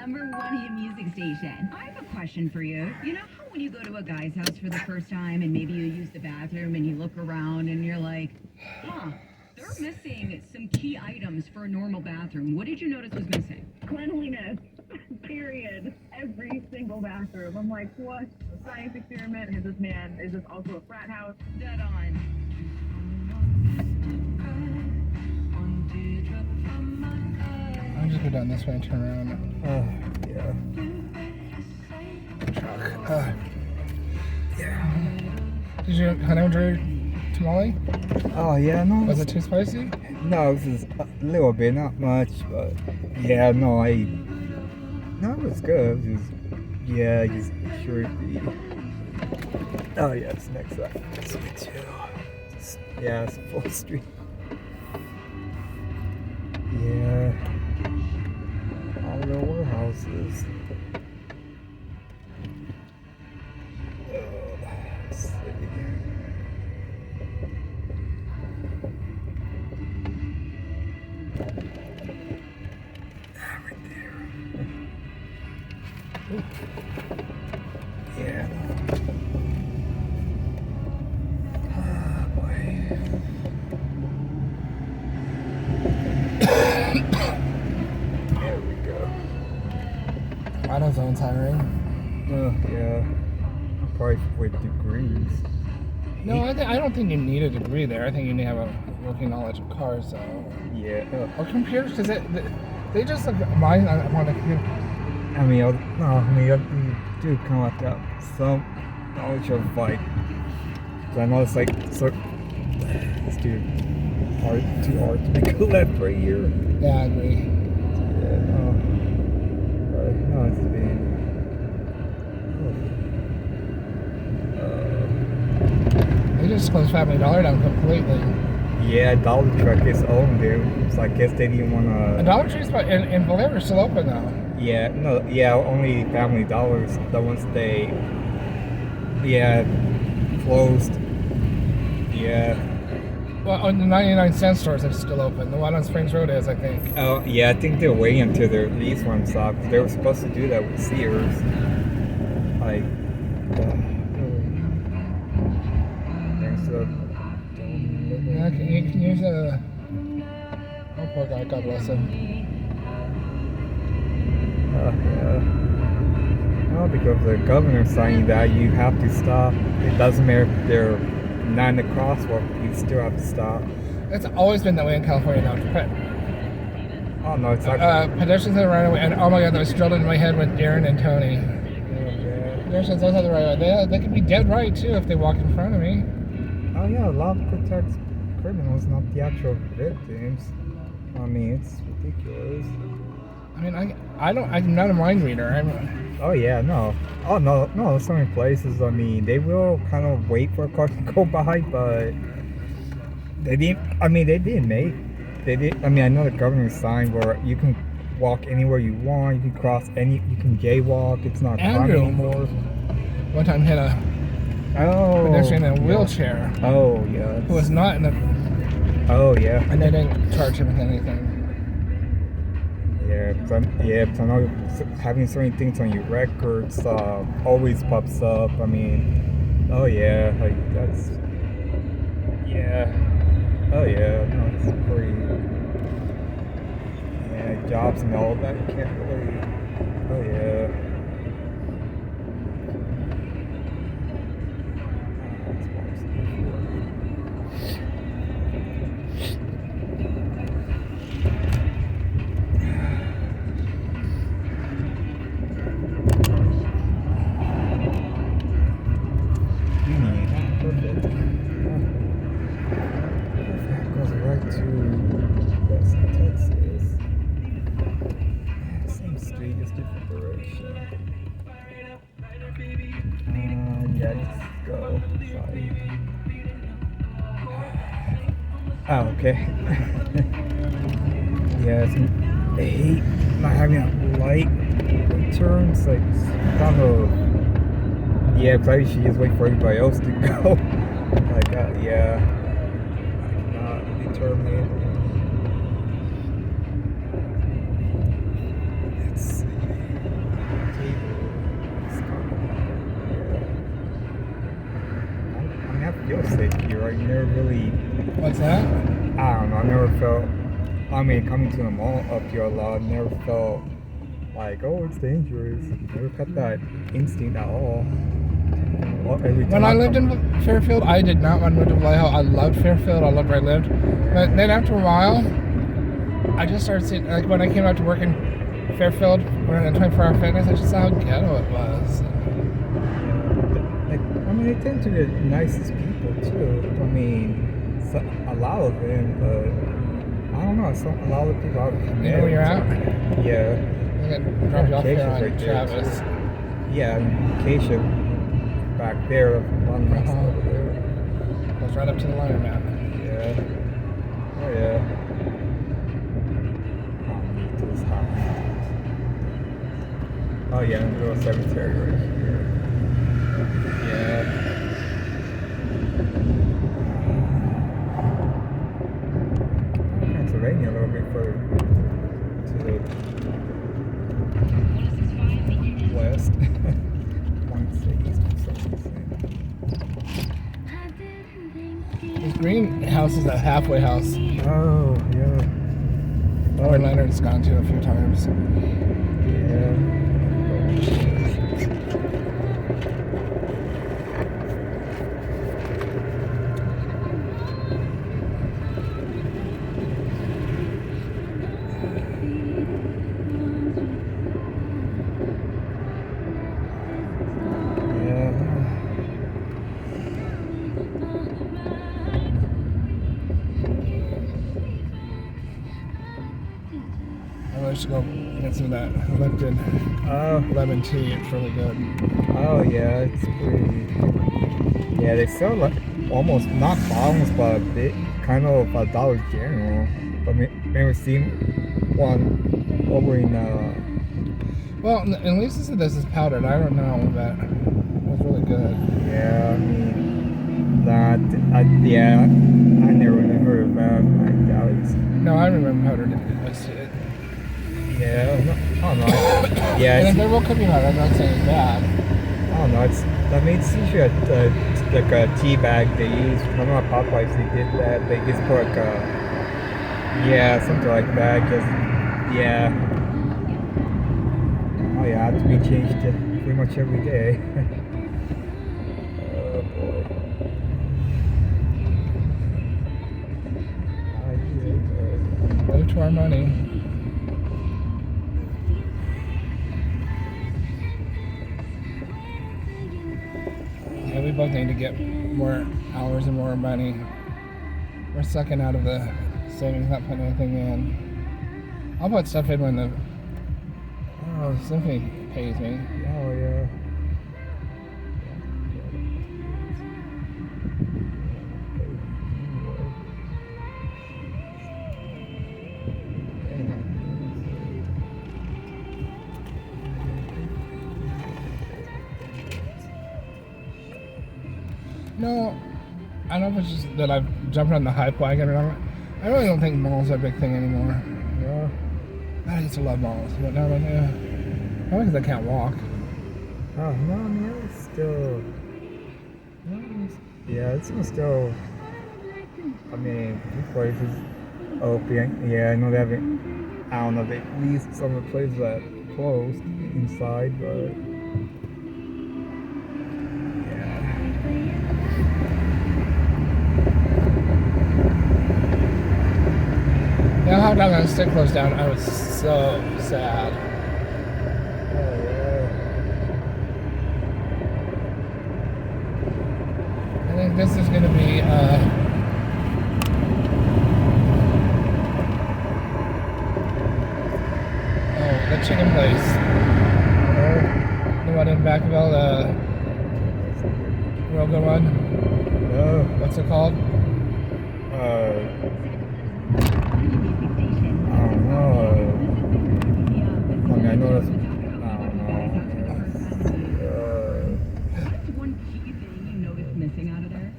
#1 hit music station. I have a question for you. You know how when you go to a guy's house for the first time and maybe you use the bathroom and you look around and you're like, they're missing some key items for a normal bathroom. What did you notice was missing? Cleanliness. Period. Every single bathroom. I'm like, what? A science experiment? Is this also a frat house? Dead on. I'll just go down this way and turn around. Yeah. Truck. Yeah. Did you honey mustard tamale? Oh, yeah, no. Was it too spicy? No, it was a little bit, not much, but yeah, no, it was good. It was just sure. Oh, yeah, it's next up. This way, too. It's a full street. Yeah. All the warehouses. Let's see. Right there. Yeah. Boy. There we go. AutoZone's hiring. Oh, yeah. Probably with degrees. No, I don't think you need a degree there. I think you need to have a working knowledge of cars, though. Yeah. Or computers, because they just like mine on the computer. I mean, you do kind of have some knowledge of, like, I know it's like, it's too hard to make a left right here. Yeah, I agree. Yeah, no, it's been. They just closed Family Dollar down completely. Yeah, Dollar Truck is owned there, so I guess they didn't want to. Dollar Tree's in Valero is still open though. Only Family Dollars, the ones they, closed. Yeah. Well, on the 99-cent stores are still open. The one on Springs Road is, I think. Oh, yeah, I think they're waiting until their lease runs up. They were supposed to do that with Sears. Like, thanks to. Yeah, you can use a. Oh, poor guy. God bless him. Yeah. Well, because the governor's saying that you have to stop. It doesn't matter if they're not in the crosswalk, you still have to stop. It's always been that way in California now. Oh, no, it's not. Pedestrians have the right of way, and oh my god, that was drilled into my head with Darren and Tony. Pedestrians don't have the right of way. They can be dead right too if they walk in front of me. Oh, yeah, law protects criminals, not the actual victims. I mean, it's ridiculous. I mean, I'm not a mind reader. Oh, yeah, no. Oh, no, so many places, I mean, they will kind of wait for a car to go by, but they didn't I know the governor's sign where you can walk anywhere you want, you can you can jaywalk, it's not crime anymore. One time hit a pedestrian in a wheelchair. Oh, yeah. Who was not in the... Oh, yeah. And they didn't charge him with anything. Yeah, because I know having certain things on your records always pops up. I mean, oh yeah, like that's, yeah, oh yeah, no, it's pretty, yeah, jobs and all that, you can't really, oh yeah. Oh, okay. Yeah, I hate not having a light turns, like, kind of, yeah, probably should just wait for everybody else to go. Like, yeah, I cannot determine it. Let's see. feel safety, right? You never really, What's that? I don't know, I never felt, I mean, coming to the mall up here a lot, never felt like, oh, it's dangerous. Never got that instinct at all. Well, every When time I lived in Fairfield, I did not want to move to Vallejo. I loved Fairfield. I loved where I lived. But then after a while, I just started seeing, like when I came out to work in Fairfield, running a 24-hour fitness, I just saw how ghetto it was. Like, I mean, they tend to be the nicest people too. I mean, so, a lot of them, but I don't know. A lot of the people out You know where you're at? Yeah. I'm going to drop you off here Acacia's on right there, Travis. too. Yeah, Acacia back there, one next over there. Goes right up to the line, man. Yeah. Oh yeah. To this house. Oh yeah, and a little cemetery right here. Yeah. Pennsylvania a little bit further to the west. 1.6. This greenhouse is a halfway house. Oh yeah. Where Leonard's gone to a few times. Yeah. I really should go get some of that Lipton lemon tea. It's really good. Oh yeah, it's pretty. Yeah, they sell like almost not bottles, but they kind of Dollar General. But maybe seen one over in. Well, at least this is powdered. I don't know, but it was really good. Yeah, I mean that. Yeah, I never really heard of that. I doubt it's. No, I remember powdered. Yeah, I don't know. Yeah, And it's, there will could be powder. I'm not saying it's bad. I don't know. It's. I mean, it's usually like a tea bag they use. I don't know at Popeyes they did that. They just put like yeah, something like that. Just yeah. Oh yeah, it has to be changed pretty much every day. Oh boy. Move to our money. Yeah, we both need to get more hours and more money. We're sucking out of the savings, not putting anything in. I'll put stuff in when the Symphony pays me. Oh yeah. No, I don't know if it's just that I've jumped on the hype wagon or not. I really don't think malls are a big thing anymore. Yeah. I used to love malls, but now I'm probably because I can't walk. Oh no, man, it's still. Yeah, it's still. I mean, these places open. Yeah, I know they haven't. I don't know. They at least some of the places that closed inside, but. Now how down that stick closed down, I was so sad. Oh yeah. I think this is gonna be the chicken place. The one in Vacaville, the real good one. What's it called? I don't know. I mean, I know that's. I don't know. What's one key thing you noticed missing out of there?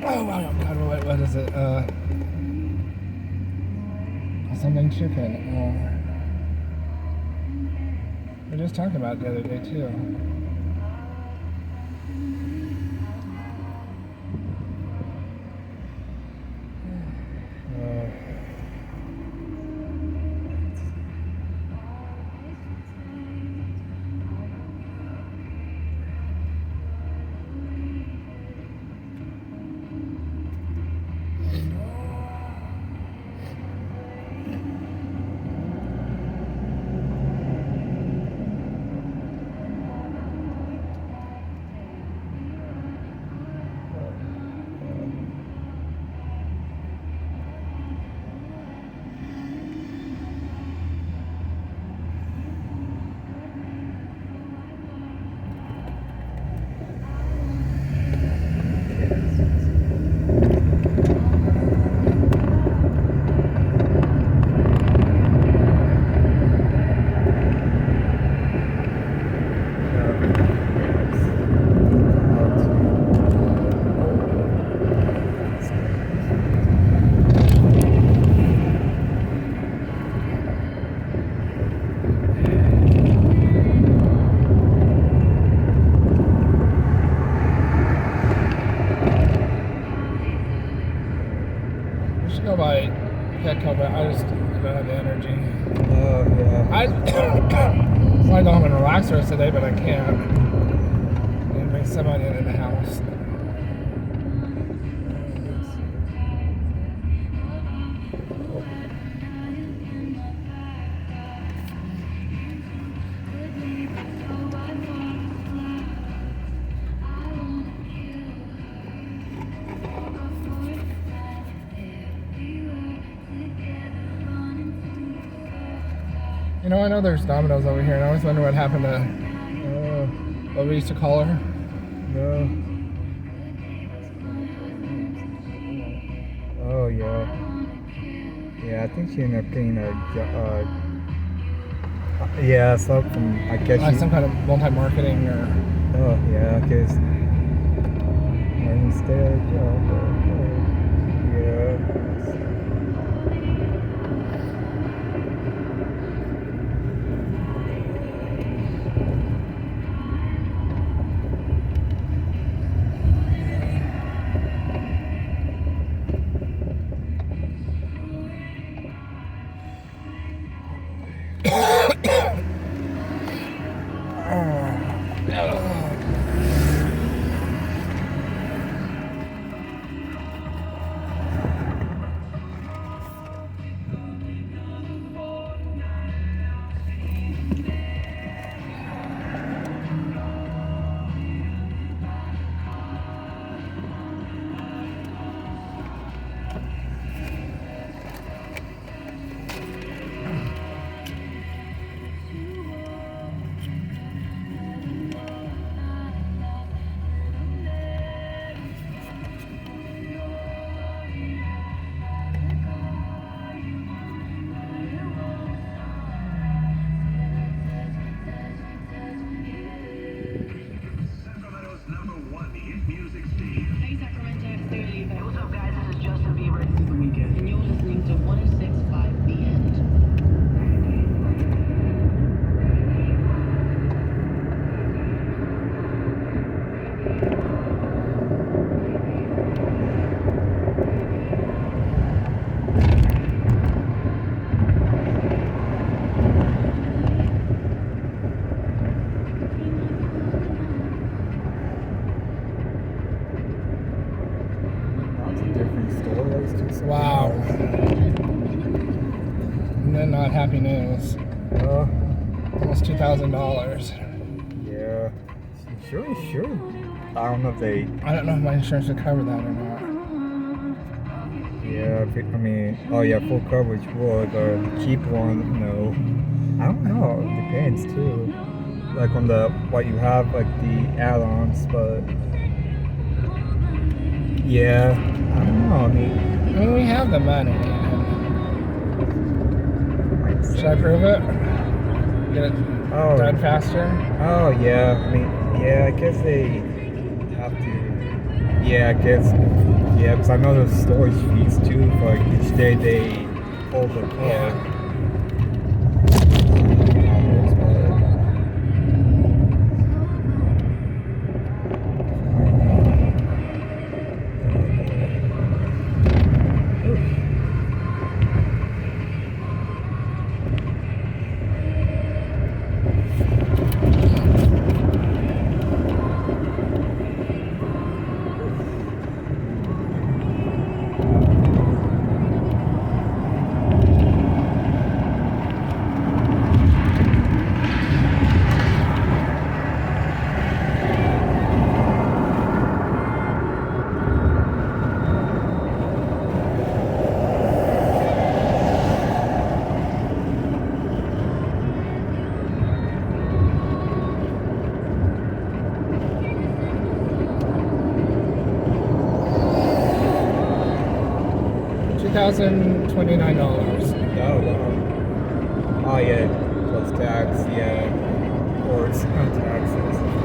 Oh my god, what is it? Something chicken. We were just talking about it the other day too. I want to go home and relax the rest of the day, but I can't. And bring someone in the house. You know, I know there's Domino's over here, and I always wonder what happened to what we used to call her. No. Oh yeah. Yeah, I think she ended up getting a yeah, something. I guess Like she, some kind of multi-marketing or... oh yeah, because instead, yeah. Hey Sacramento, it's Sue. Hey, what's up, guys? This is Justin Bieber. This is The Weeknd, and you're listening to 106.5 The End. Lots of different stories. Just Wow. And then not happy news. Almost $2,000. Yeah. Sure. I don't know if they. I don't know if my insurance would cover that or not. Yeah, I mean, oh yeah, full coverage would, or cheap one, no. I don't know. It depends too. Like on the what you have, like the add-ons, but yeah, I don't know. I mean, We have the money. Should I prove it? Get it oh, done faster? oh yeah. I mean, yeah. I guess they have to. Yeah, I guess. Yeah, because I know there's storage fees too for like each day they hold the car. Yeah. $2,029. Oh, wow. Oh, yeah. Plus tax, yeah. Or it's not taxes.